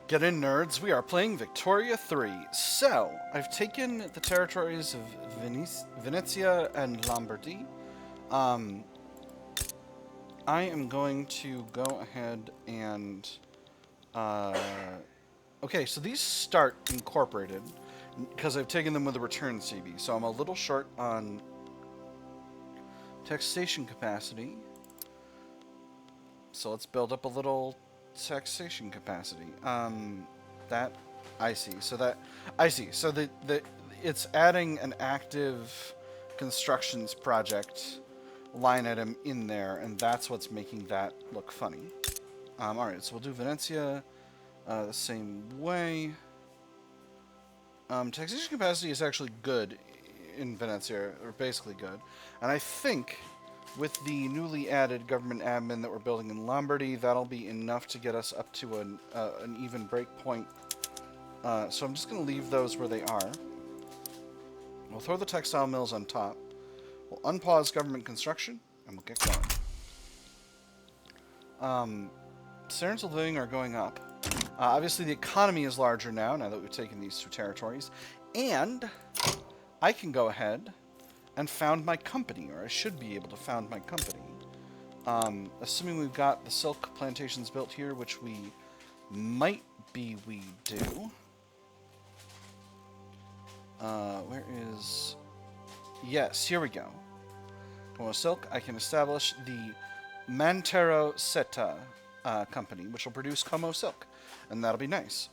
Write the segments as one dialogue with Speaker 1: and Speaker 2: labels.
Speaker 1: Get in, nerds. We are playing Victoria 3. So, I've taken the territories of Venetia and Lombardy. Um, I am going to go ahead and... Uh, okay, so these start incorporated because I've taken them with a return CB. So I'm a little short on taxation capacity. So let's build up a little taxation capacity. That I see. So that I see. So the it's adding an active constructions project line item in there, and that's what's making that look funny. All right, so we'll do Venetia the same way. Taxation capacity is actually good in Venetia, or basically good, and I think with the newly added government admin that we're building in Lombardy, that'll be enough to get us up to an even break point. So I'm just going to leave those where they are. We'll throw the textile mills on top. We'll unpause government construction, and we'll get going. Standards of living are going up. Obviously, the economy is larger now that we've taken these two territories. And I can go ahead and found my company, or I should be able to found my company. Assuming we've got the silk plantations built here, which we do. Where is... Yes, here we go. Como silk, I can establish the Mantero Seta company, which will produce Como silk, and that'll be nice.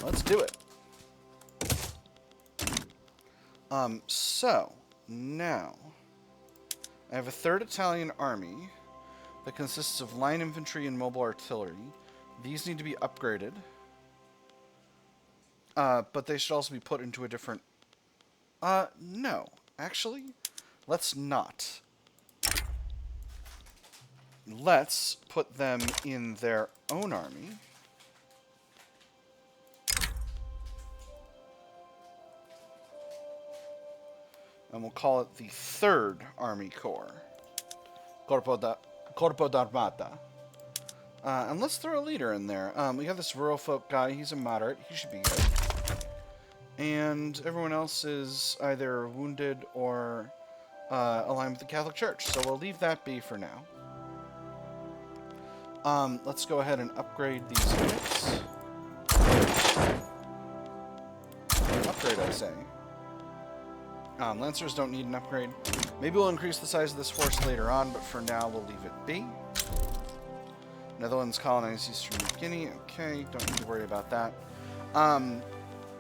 Speaker 1: Let's do it. So, now, I have a 3rd Italian army that consists of line infantry and mobile artillery. These need to be upgraded, but they should also be put into a different... no. Actually, let's not. Let's put them in their own army. And we'll call it the 3rd Army Corps. Corpo d'Armata. And let's throw a leader in there. We have this rural folk guy. He's a moderate. He should be good. And everyone else is either wounded or aligned with the Catholic Church. So we'll leave that be for now. Let's go ahead and upgrade these units. Upgrade, I say. Lancers don't need an upgrade. Maybe we'll increase the size of this force later on, but for now we'll leave it be. Netherlands colonized Eastern New Guinea. Okay, don't need to worry about that. And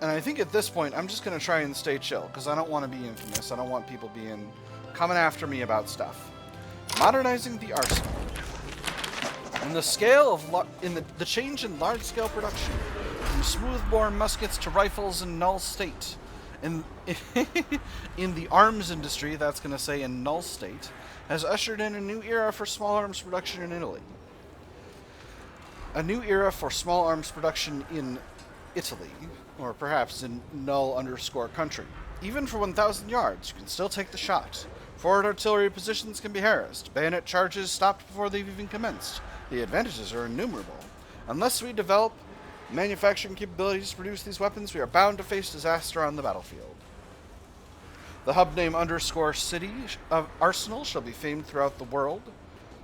Speaker 1: I think at this point, I'm just going to try and stay chill, because I don't want to be infamous. I don't want people coming after me about stuff. Modernizing the arsenal. And the scale of the change in large-scale production, from smoothbore muskets to rifles in null state. In the arms industry, that's going to say in null state, has ushered in a new era for small arms production in Italy. A new era for small arms production in Italy, or perhaps in null_country. Even for 1,000 yards, you can still take the shot. Forward artillery positions can be harassed. Bayonet charges stopped before they've even commenced. The advantages are innumerable. Unless we develop manufacturing capabilities to produce these weapons, we are bound to face disaster on the battlefield. The hub name _city of Arsenal shall be famed throughout the world.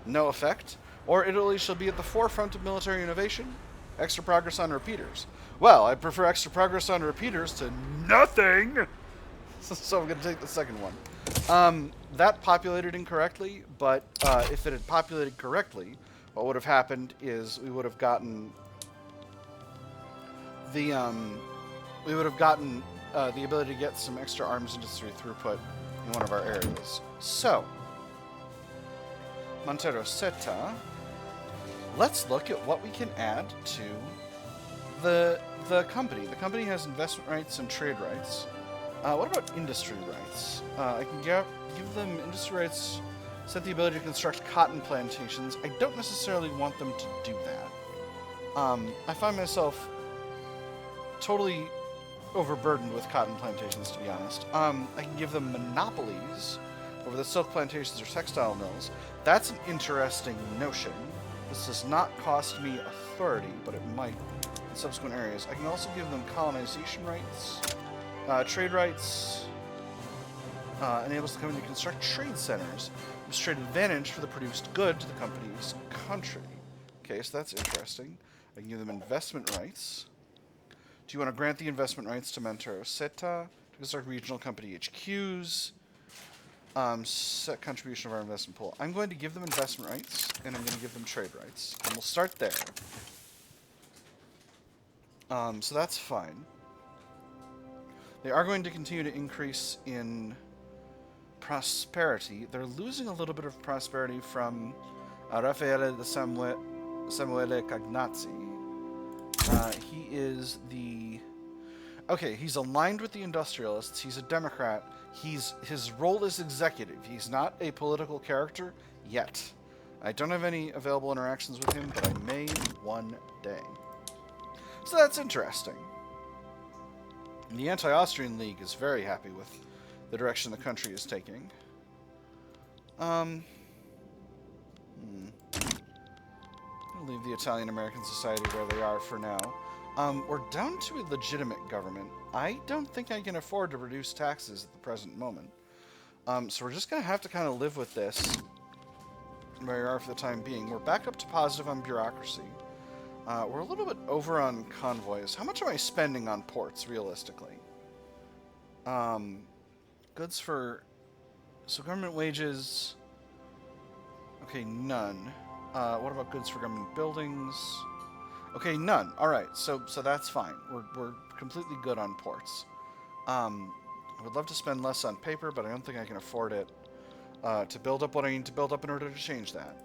Speaker 1: No effect. Or Italy shall be at the forefront of military innovation. Extra progress on repeaters. Well, I prefer extra progress on repeaters to nothing! So I'm going to take the second one. That populated incorrectly, but if it had populated correctly, what would have happened is we would have gotten the ability to get some extra arms industry throughput in one of our areas. So, Montero Seta. Let's look at what we can add to the company. The company has investment rights and trade rights. What about industry rights? I can give them industry rights, set the ability to construct cotton plantations. I don't necessarily want them to do that. I find myself totally overburdened with cotton plantations, to be honest. I can give them monopolies over the silk plantations or textile mills. That's an interesting notion. This does not cost me authority, but it might in subsequent areas. I can also give them colonization rights, trade rights, enables the company to construct trade centers. Gives trade advantage for the produced good to the company's country. Okay, so that's interesting. I can give them investment rights. Do you want to grant the investment rights to Montero Seta to construct regional company HQs? Set contribution of our investment pool. I'm going to give them investment rights, and I'm going to give them trade rights. And we'll start there. So that's fine. They are going to continue to increase in prosperity. They're losing a little bit of prosperity from Raffaele de Samuele Cagnazzi. He is the... Okay, he's aligned with the industrialists. He's a Democrat. His role is executive. He's not a political character yet. I don't have any available interactions with him, but I may one day. So that's interesting. The Anti-Austrian League is very happy with the direction the country is taking. I'll leave the Italian-American Society where they are for now. We're down to a legitimate government. I don't think I can afford to reduce taxes at the present moment. So we're just going to have to kind of live with this where we are for the time being. We're back up to positive on bureaucracy. We're a little bit over on convoys. How much am I spending on ports, realistically? Goods for... So government wages... Okay, none. What about goods for government buildings? Okay, none. Alright, so that's fine. We're completely good on ports. I would love to spend less on paper, but I don't think I can afford it to build up what I need to build up in order to change that.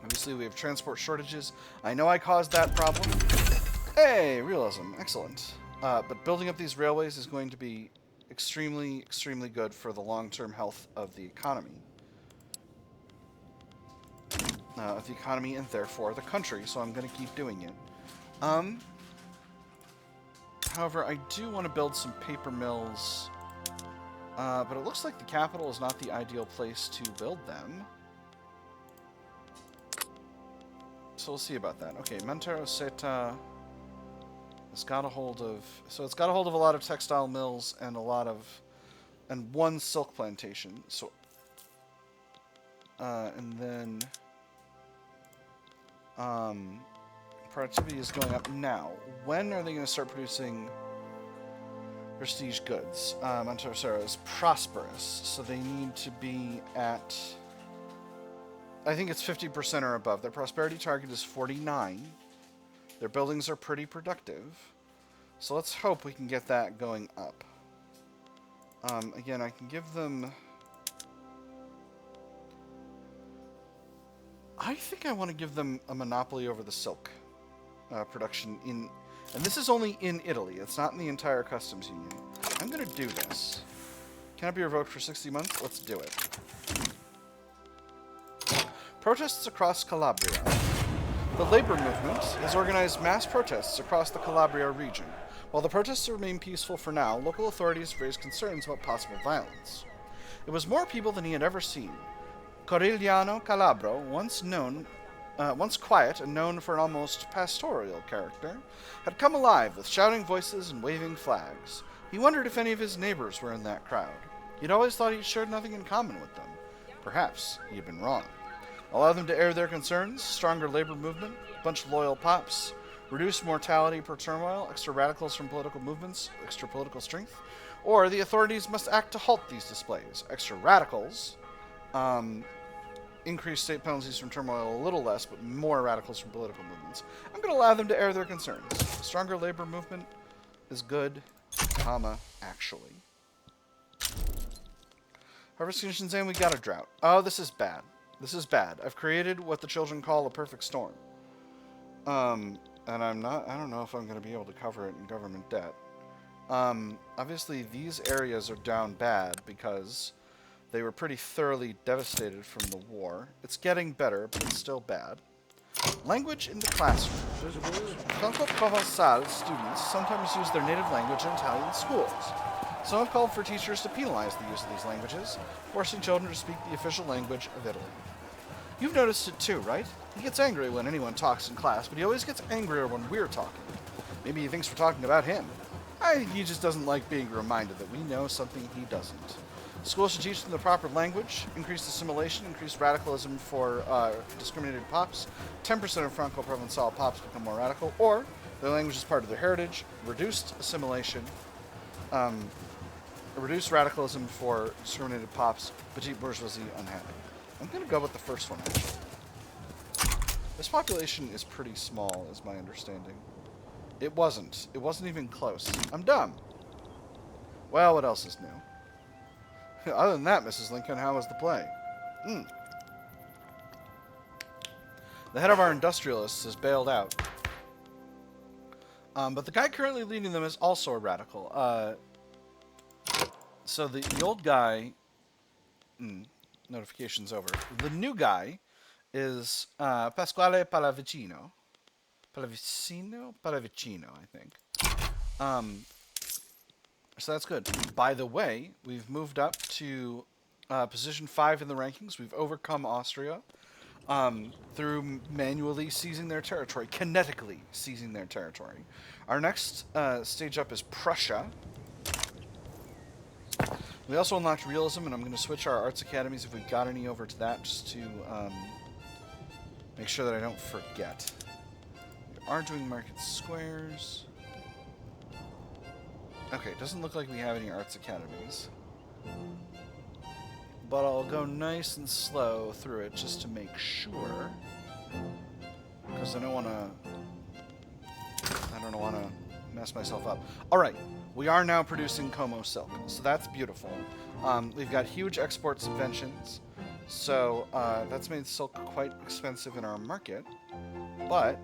Speaker 1: Obviously, we have transport shortages. I know I caused that problem. Hey, realism. Excellent. But building up these railways is going to be extremely, extremely good for the long-term health of the economy. And therefore the country, so I'm going to keep doing it. However, I do want to build some paper mills, but it looks like the capital is not the ideal place to build them. So we'll see about that. Okay, Montero Seta has got a hold of... So it's got a hold of a lot of textile mills and and one silk plantation. So... and then... productivity is going up now. When are they going to start producing prestige goods? Montero Seta is prosperous, so they need to be at... I think it's 50% or above. Their prosperity target is 49. Their buildings are pretty productive. So let's hope we can get that going up. Again, I can give them... I think I want to give them a monopoly over the silk production in... And this is only in Italy. It's not in the entire customs union. I'm going to do this. Can it be revoked for 60 months? Let's do it. Protests across Calabria. The labor movement has organized mass protests across the Calabria region. While the protests remain peaceful for now, local authorities have raised concerns about possible violence. It was more people than he had ever seen. Corigliano Calabro, once quiet and known for an almost pastoral character, had come alive with shouting voices and waving flags. He wondered if any of his neighbors were in that crowd. He'd always thought he shared nothing in common with them. Perhaps he had been wrong. Allow them to air their concerns, stronger labor movement, a bunch of loyal pops, reduced mortality per turmoil, extra radicals from political movements, extra political strength, or the authorities must act to halt these displays. Extra radicals, increase state penalties from turmoil a little less, but more radicals from political movements. I'm going to allow them to air their concerns. Stronger labor movement is good, actually. Harvest conditions and we got a drought. Oh, this is bad. This is bad. I've created what the children call a perfect storm. And I don't know if I'm going to be able to cover it in government debt. Obviously, these areas are down bad because they were pretty thoroughly devastated from the war. It's getting better, but it's still bad. Language in the classroom. Franco-Provençal students sometimes use their native language in Italian schools. Some have called for teachers to penalize the use of these languages, forcing children to speak the official language of Italy. You've noticed it too, right? He gets angry when anyone talks in class, but he always gets angrier when we're talking. Maybe he thinks we're talking about him. I think he just doesn't like being reminded that we know something he doesn't. Schools should teach them the proper language, increase assimilation, increase radicalism for discriminated pops. 10% of Franco-Provençal pops become more radical, or their language is part of their heritage, reduced assimilation, reduce radicalism for discriminated pops, petite bourgeoisie unhappy. I'm going to go with the first one, actually. This population is pretty small, is my understanding. It wasn't. It wasn't even close. I'm dumb. Well, what else is new? Other than that, Mrs. Lincoln, how was the play? The head of our industrialists has bailed out. But the guy currently leading them is also a radical. So the old guy... notification's over. The new guy is Pasquale Pallavicino. Pallavicino, I think. So that's good. By the way, we've moved up to position 5 in the rankings. We've overcome Austria through manually seizing their territory, kinetically seizing their territory. Our next stage up is Prussia. We also unlocked realism, and I'm going to switch our arts academies, if we've got any, over to that, just to make sure that I don't forget. We are doing market squares. Okay, it doesn't look like we have any arts academies. But I'll go nice and slow through it just to make sure. Because I don't want to mess myself up. Alright, we are now producing Como silk, so that's beautiful. We've got huge export subventions, so that's made silk quite expensive in our market. But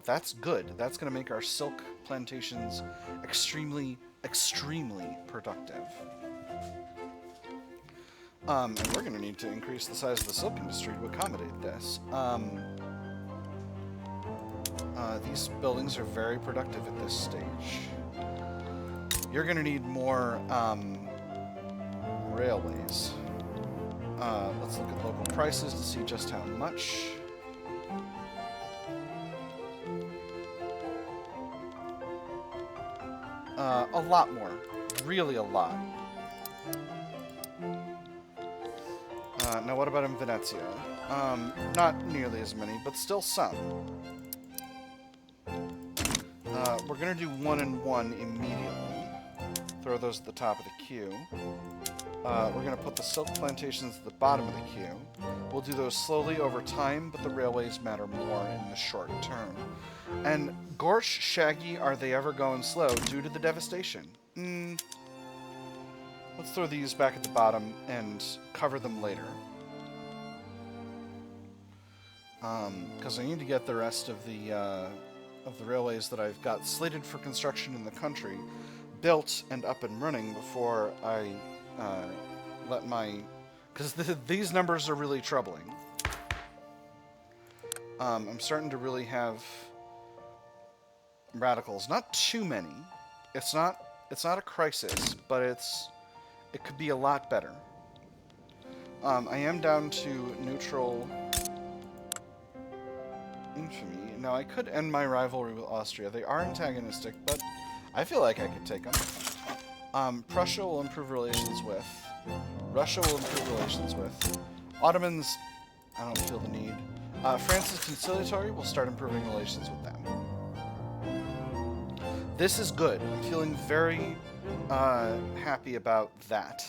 Speaker 1: that's good. That's going to make our silk plantations extremely, extremely productive. And we're going to need to increase the size of the silk industry to accommodate this. These buildings are very productive at this stage. You're going to need more railways. Let's look at local prices to see just how much. A lot more. Really a lot. Now what about in Venezia? Not nearly as many, but still some. We're going to do 1 and 1 immediately. Throw those at the top of the queue. We're going to put the silk plantations at the bottom of the queue. We'll do those slowly over time, but the railways matter more in the short term. And Gorsh, Shaggy, are they ever going slow due to the devastation? Let's throw these back at the bottom and cover them later. Because I need to get the rest of the railways that I've got slated for construction in the country built and up and running before I let my... Because these numbers are really troubling. I'm starting to really have radicals. Not too many. It's not a crisis, but it could be a lot better. I am down to neutral infamy. Now, I could end my rivalry with Austria. They are antagonistic, but I feel like I could take them. Prussia will improve relations with. Russia will improve relations with. Ottomans, I don't feel the need. France's conciliatory will start improving relations with them. This is good. I'm feeling very happy about that.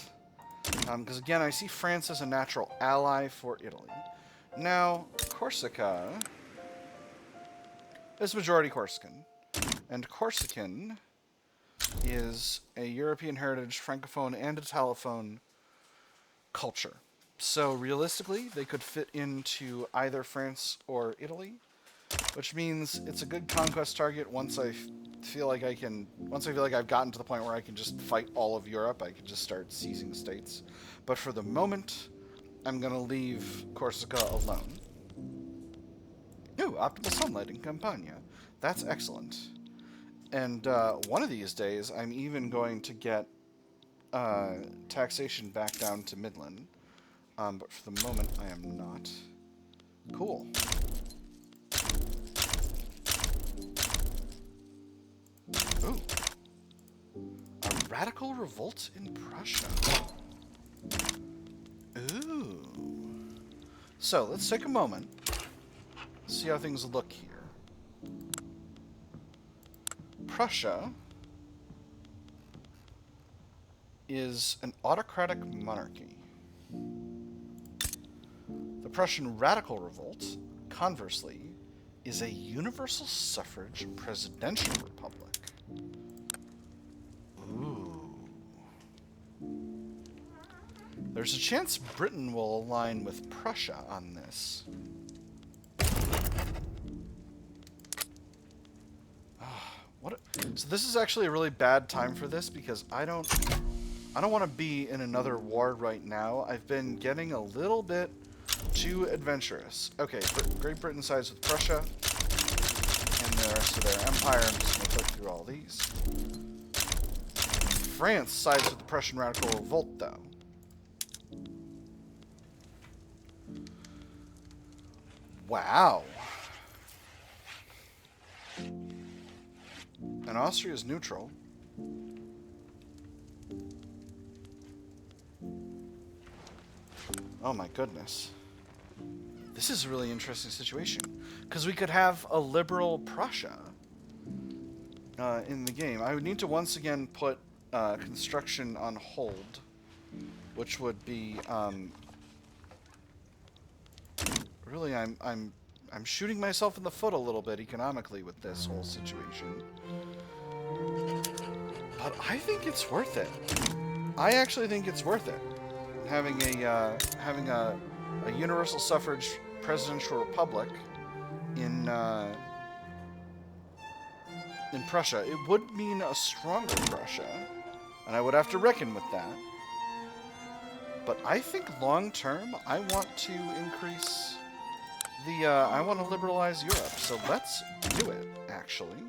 Speaker 1: Because again, I see France as a natural ally for Italy. Now, Corsica is majority Corsican. And Corsican is a European heritage, Francophone, and Italophone culture. So realistically, they could fit into either France or Italy, which means it's a good conquest target once I feel like I've gotten to the point where I can just fight all of Europe. I can just start seizing states. But for the moment, I'm going to leave Corsica alone. Ooh, optimal sunlight in Campania. That's excellent. And one of these days, I'm even going to get taxation back down to Midland. But for the moment, I am not. Cool. Ooh. A radical revolt in Prussia. Ooh. So, let's take a moment. See how things look here. Prussia is an autocratic monarchy. The Prussian radical revolt, conversely, is a universal suffrage presidential republic. Ooh. There's a chance Britain will align with Prussia on this. So this is actually a really bad time for this because I don't want to be in another war right now. I've been getting a little bit too adventurous. Okay, Great Britain sides with Prussia and the rest of their empire. I'm just going to click through all these. France sides with the Prussian radical revolt, though. Wow. And Austria is neutral. Oh my goodness. This is a really interesting situation. Because we could have a liberal Prussia in the game. I would need to once again put construction on hold. Which would be... really, I'm shooting myself in the foot a little bit economically with this whole situation. But I think it's worth it. I actually think it's worth it. Having a universal suffrage presidential republic in Prussia. It would mean a stronger Prussia, and I would have to reckon with that. But I think long term, I want to increase the, I want to liberalize Europe, so let's do it, actually.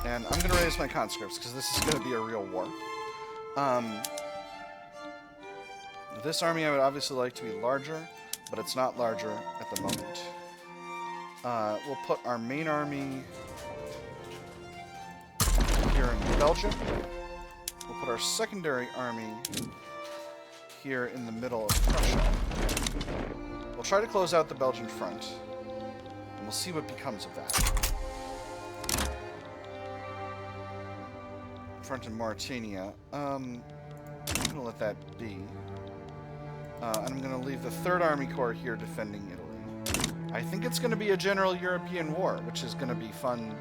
Speaker 1: And I'm going to raise my conscripts, because this is going to be a real war. This army I would obviously like to be larger, but it's not larger at the moment. We'll put our main army here in Belgium. We'll put our secondary army here in the middle of Prussia. We'll try to close out the Belgian front, and we'll see what becomes of that. Front in Mauritania. I'm going to let that be. And I'm going to leave the 3rd Army Corps here defending Italy. I think it's going to be a general European war, which is going to be fun,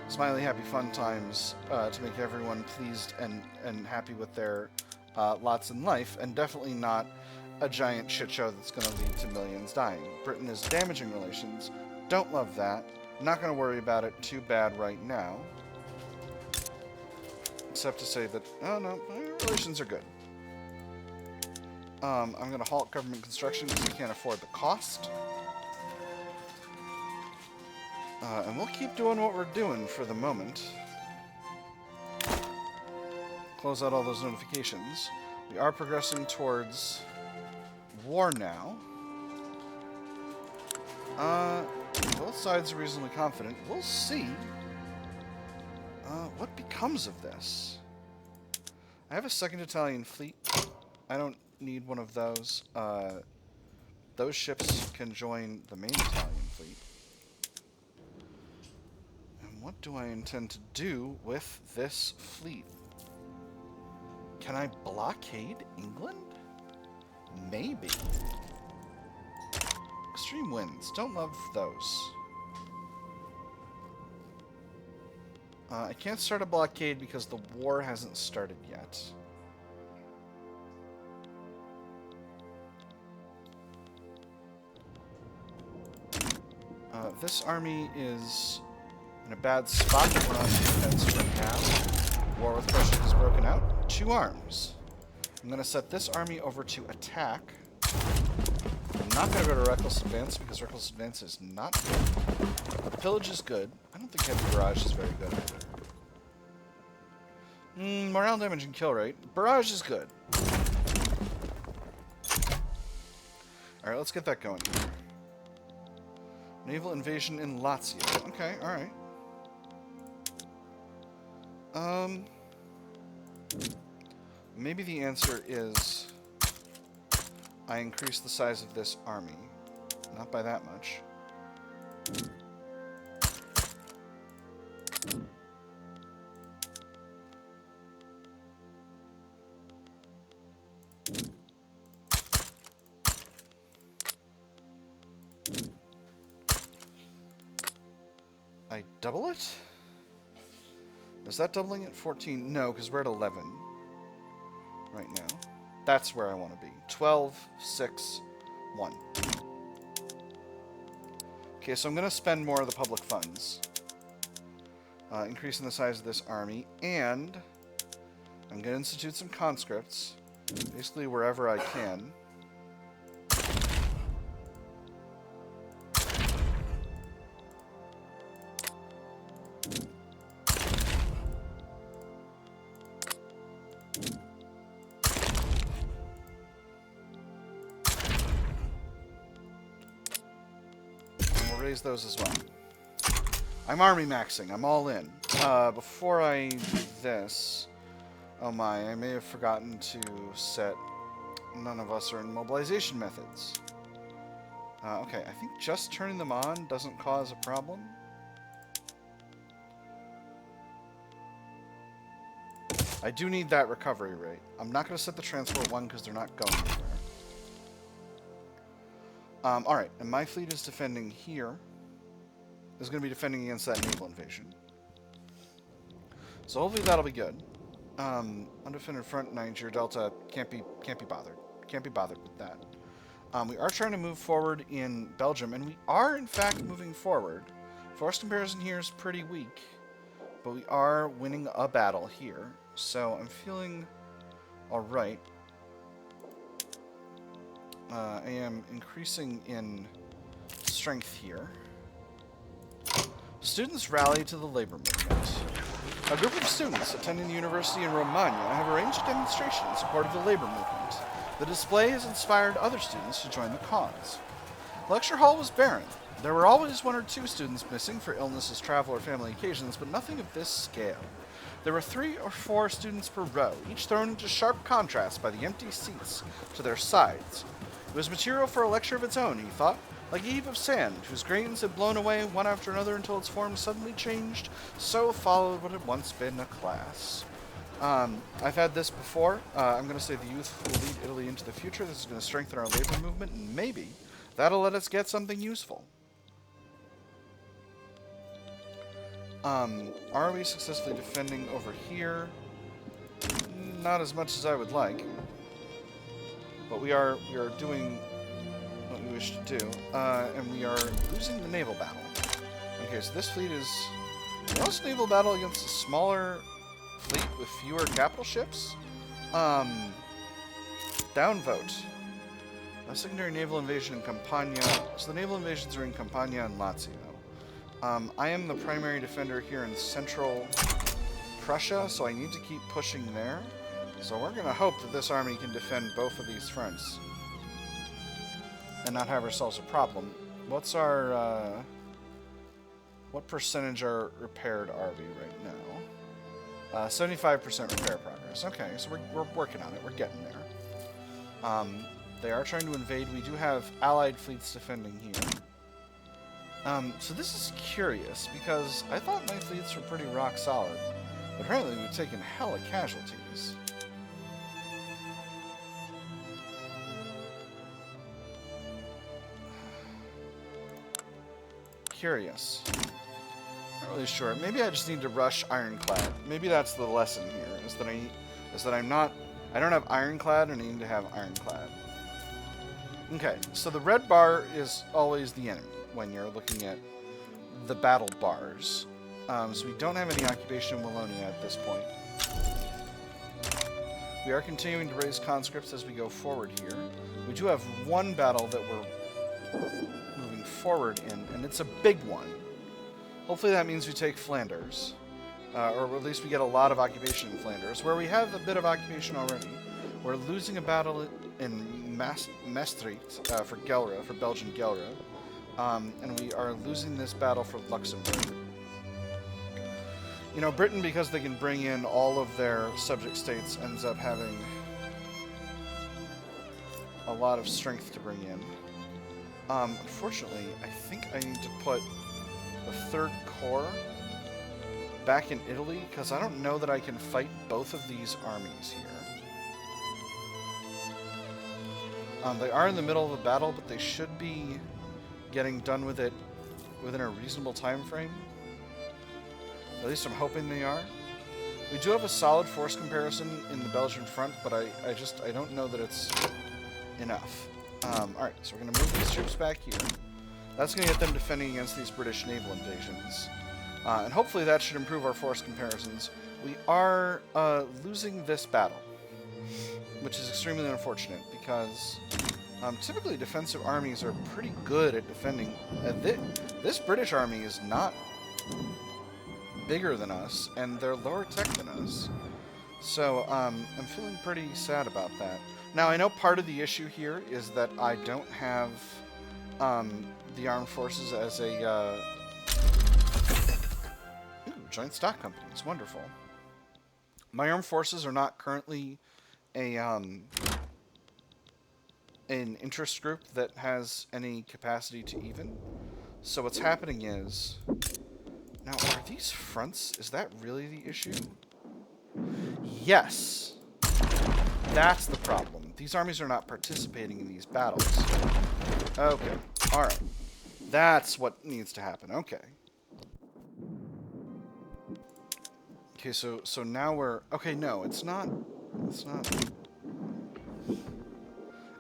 Speaker 1: smiley, happy, fun times to make everyone pleased and happy with their lots in life, and definitely not a giant shit show that's going to lead to millions dying. Britain is damaging relations. Don't love that. Not going to worry about it too bad right now. Except to say that, oh no, relations are good. I'm going to halt government construction because we can't afford the cost. And we'll keep doing what we're doing for the moment. Close out all those notifications. We are progressing towards war now. Both sides are reasonably confident. We'll see what becomes of this. I have a 2nd Italian fleet. I don't need one of those. Those ships can join the main Italian fleet. And what do I intend to do with this fleet? Can I blockade England? Maybe. Extreme winds. Don't love those. I can't start a blockade because the war hasn't started yet. This army is in a bad spot. We're on defense right now. War with Prussia has broken out. 2 arms. I'm going to set this army over to attack. I'm not going to go to Reckless Advance because Reckless Advance is not good. Pillage is good. I don't don't think heavy barrage is very good either. Morale damage and kill rate. Barrage is good. Alright, let's get that going here. Naval invasion in Lazio. Okay, alright. Maybe the answer is I increase the size of this army. Not by that much. I double it? Is that doubling at 14? No, because we're at 11 right now. That's where I want to be. 12, 6, 1. Okay, so I'm going to spend more of the public funds. Increasing the size of this army. And I'm going to institute some conscripts. Basically wherever I can. Raise those as well. I'm army maxing. I'm all in. Before I do this, oh my, I may have forgotten to set none of us are in mobilization methods. Okay, I think just turning them on doesn't cause a problem. I do need that recovery rate. I'm not going to set the transport one because they're not going anywhere. Alright, and my fleet is defending here. Is going to be defending against that naval invasion. So hopefully that'll be good. Undefended front, Niger, Delta, can't be bothered. Can't be bothered with that. We are trying to move forward in Belgium, and we are in fact moving forward. Force comparison here is pretty weak, but we are winning a battle here. So I'm feeling alright. I am increasing in strength here. Students rally to the labor movement. A group of students attending the university in Romagna have arranged a demonstration in support of the labor movement. The display has inspired other students to join the cause. The lecture hall was barren. There were always 1 or 2 students missing for illnesses, travel, or family occasions, but nothing of this scale. There were 3 or 4 students per row, each thrown into sharp contrast by the empty seats to their sides. It was material for a lecture of its own, he thought, like a heap of sand, whose grains had blown away one after another until its form suddenly changed, so followed what had once been a class. I've had this before. I'm going to say the youth will lead Italy into the future. This is going to strengthen our labor movement, and maybe that'll let us get something useful. Are we successfully defending over here? Not as much as I would like. But we are doing what we wish to do, and we are losing the naval battle. Okay, so this fleet is... We lost naval battle against a smaller fleet with fewer capital ships? Downvote. A secondary naval invasion in Campania. So the naval invasions are in Campania and Lazio. I am the primary defender here in central Prussia, so I need to keep pushing there. So we're going to hope that this army can defend both of these fronts and not have ourselves a problem. What's our, what percentage are repaired are we right now? 75% repair progress. Okay, so we're working on it. We're getting there. They are trying to invade. We do have allied fleets defending here. So this is curious, because I thought my fleets were pretty rock solid. But apparently we've taken hella casualties. Curious. Not really sure. Maybe I just need to rush Ironclad. Maybe that's the lesson here, is that I don't have Ironclad and I need to have Ironclad. Okay, so the red bar is always the enemy when you're looking at the battle bars. So we don't have any occupation in Wallonia at this point. We are continuing to raise conscripts as we go forward here. We do have one battle that we're moving forward in, and it's a big one. Hopefully that means we take Flanders. Or at least we get a lot of occupation in Flanders, where we have a bit of occupation already. We're losing a battle in Maastricht for Gelre, for Belgian Gelre. And we are losing this battle for Luxembourg. You know, Britain, because they can bring in all of their subject states, ends up having a lot of strength to bring in. Unfortunately, I think I need to put the 3rd Corps back in Italy, because I don't know that I can fight both of these armies here. They are in the middle of a battle, but they should be getting done with it within a reasonable time frame. At least I'm hoping they are. We do have a solid force comparison in the Belgian front, but I don't know that it's enough. Alright, so we're going to move these troops back here. That's going to get them defending against these British naval invasions. And hopefully that should improve our force comparisons. We are losing this battle, which is extremely unfortunate, because typically defensive armies are pretty good at defending. This British army is not bigger than us, and they're lower tech than us. So I'm feeling pretty sad about that. Now, I know part of the issue here is that I don't have the armed forces as a joint stock company. It's wonderful. My armed forces are not currently an interest group that has any capacity to even. So what's happening is, now are these fronts? Is that really the issue? Yes. That's the problem. These armies are not participating in these battles. Okay. Alright. That's what needs to happen. Okay. Okay, so now we're... Okay, no, it's not... It's not...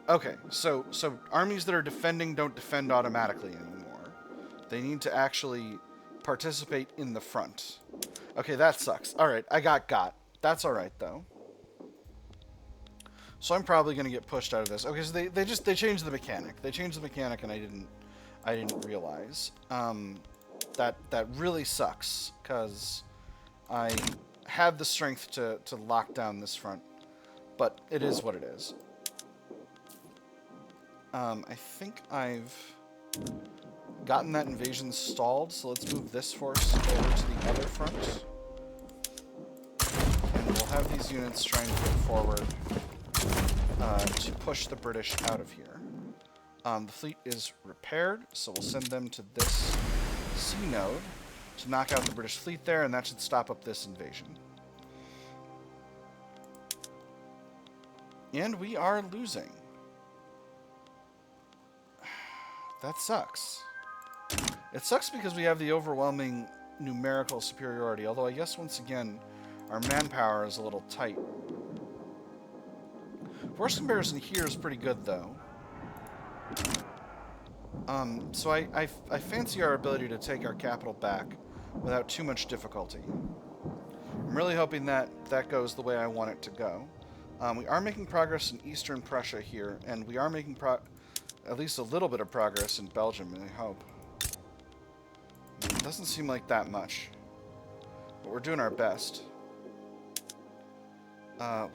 Speaker 1: Okay, so armies that are defending don't defend automatically anymore. They need to actually participate in the front. Okay, that sucks. Alright, I got. That's alright, though. So I'm probably going to get pushed out of this. Okay, so they changed the mechanic. They changed the mechanic, and I didn't realize. That really sucks, because I have the strength to lock down this front, but it is what it is. I think I've gotten that invasion stalled, so let's move this force over to the other front. And we'll have these units trying to get forward to push the British out of here. The fleet is repaired, so we'll send them to this sea node to knock out the British fleet there, and that should stop up this invasion. And we are losing. That sucks. It sucks because we have the overwhelming numerical superiority, although I guess once again our manpower is a little tight. Force comparison here is pretty good, though. So I fancy our ability to take our capital back without too much difficulty. I'm really hoping that goes the way I want it to go. We are making progress in eastern Prussia here, and we are making at least a little bit of progress in Belgium, I hope. It doesn't seem like that much, but we're doing our best.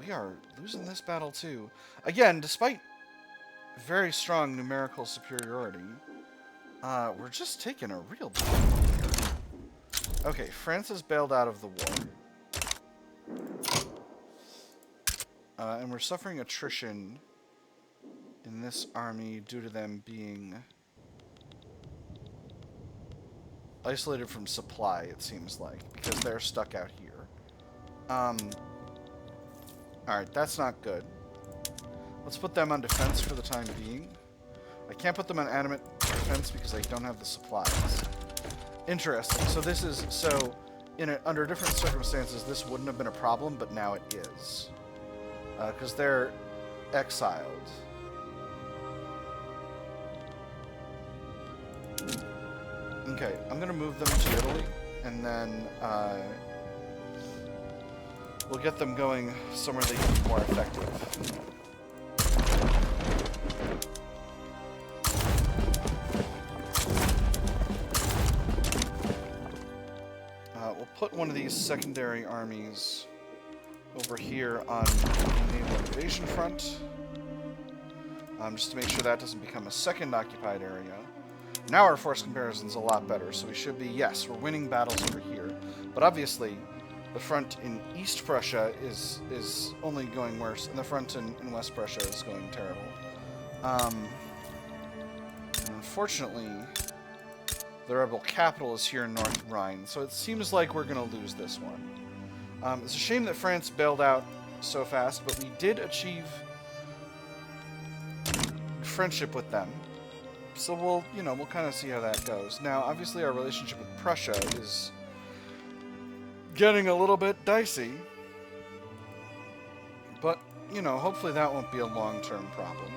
Speaker 1: We are losing this battle too. Again, despite very strong numerical superiority, we're just taking a real battle. Okay, France has bailed out of the war. And we're suffering attrition in this army due to them being isolated from supply, it seems like, because they're stuck out here. Alright, that's not good. Let's put them on defense for the time being. I can't put them on animate defense because I don't have the supplies. Interesting. So this is... So, under different circumstances, this wouldn't have been a problem, but now it is. Because they're exiled. Okay, I'm going to move them to Italy, and then we'll get them going somewhere they can be more effective. one of these secondary armies over here on the naval invasion front. Just to make sure that doesn't become a second occupied area. Now our force comparison's a lot better, so we should be, yes, we're winning battles over here. But obviously, the front in East Prussia is only going worse, and the front in West Prussia is going terrible. And unfortunately, the rebel capital is here in North Rhine, so it seems like we're going to lose this one. It's a shame that France bailed out so fast, but we did achieve friendship with them. So we'll kind of see how that goes. Now, obviously our relationship with Prussia is getting a little bit dicey. But, hopefully that won't be a long-term problem.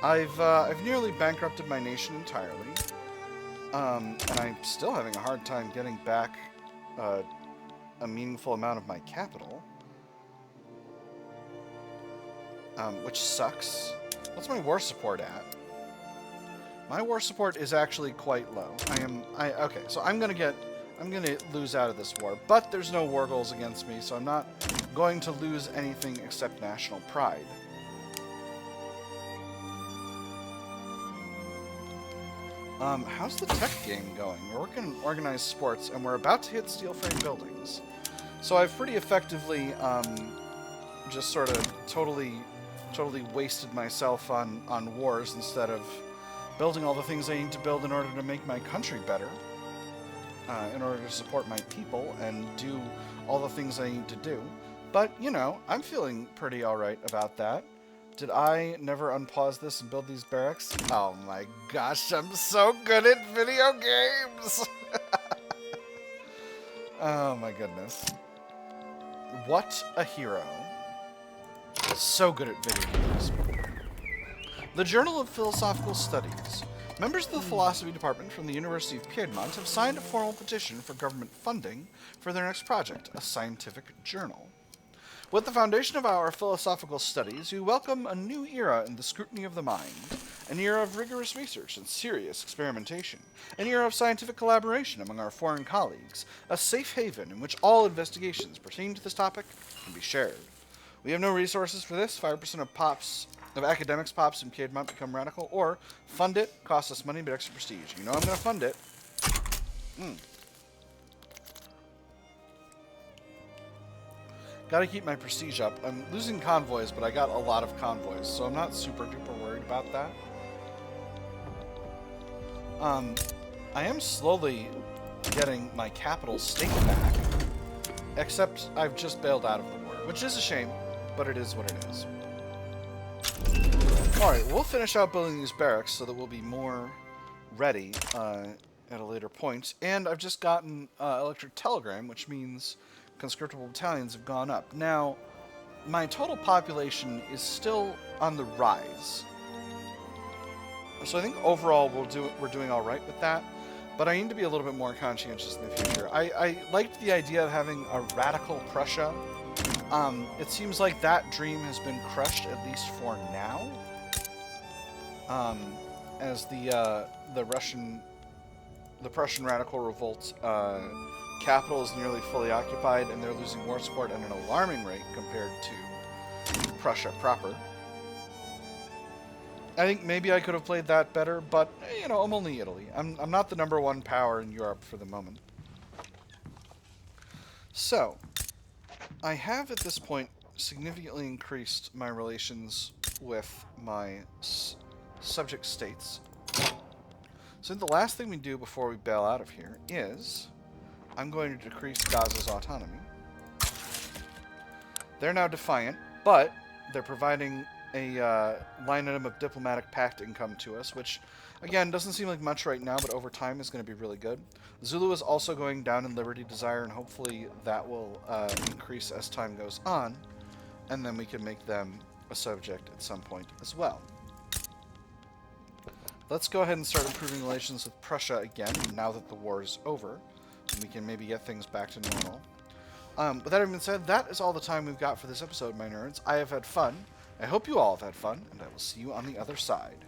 Speaker 1: I've nearly bankrupted my nation entirely. And I'm still having a hard time getting back a meaningful amount of my capital. Which sucks. What's my war support at? My war support is actually quite low. Okay, so I'm gonna lose out of this war, but there's no war goals against me, so I'm not going to lose anything except national pride. How's the tech game going? We're working on organized sports, and we're about to hit steel frame buildings. So I've pretty effectively just sort of totally wasted myself on wars instead of building all the things I need to build in order to make my country better, in order to support my people and do all the things I need to do. But, I'm feeling pretty alright about that. Did I never unpause this and build these barracks? Oh my gosh, I'm so good at video games! Oh my goodness. What a hero. So good at video games. The Journal of Philosophical Studies. Members of the philosophy department from the University of Piedmont have signed a formal petition for government funding for their next project, a scientific journal. With the foundation of our philosophical studies, we welcome a new era in the scrutiny of the mind, an era of rigorous research and serious experimentation, an era of scientific collaboration among our foreign colleagues, a safe haven in which all investigations pertaining to this topic can be shared. We have no resources for this. 5% of academics pops in Piedmont become radical, or fund it, costs us money, but extra prestige. I'm going to fund it. Gotta keep my prestige up. I'm losing convoys, but I got a lot of convoys, so I'm not super duper worried about that. I am slowly getting my capital state back, except I've just bailed out of the war, which is a shame, but it is what it is. Alright, we'll finish out building these barracks so that we'll be more ready at a later point. And I've just gotten electric telegram, which means conscriptable battalions have gone up. Now, my total population is still on the rise. So I think overall we're doing alright with that, but I need to be a little bit more conscientious in the future. I liked the idea of having a radical Prussia. It seems like that dream has been crushed, at least for now. As the Prussian radical revolt capital is nearly fully occupied, and they're losing war support at an alarming rate compared to Prussia proper. I think maybe I could have played that better, but I'm only Italy. I'm not the #1 power in Europe for the moment. So, I have at this point significantly increased my relations with my subject states. So the last thing we do before we bail out of here is I'm going to decrease Gaza's autonomy. They're now defiant, but they're providing a line item of diplomatic pact income to us, which, again, doesn't seem like much right now, but over time is going to be really good. Zulu is also going down in Liberty Desire, and hopefully that will increase as time goes on, and then we can make them a subject at some point as well. Let's go ahead and start improving relations with Prussia again, now that the war is over, and we can maybe get things back to normal. With that having been said, that is all the time we've got for this episode, my nerds. I have had fun. I hope you all have had fun, and I will see you on the other side.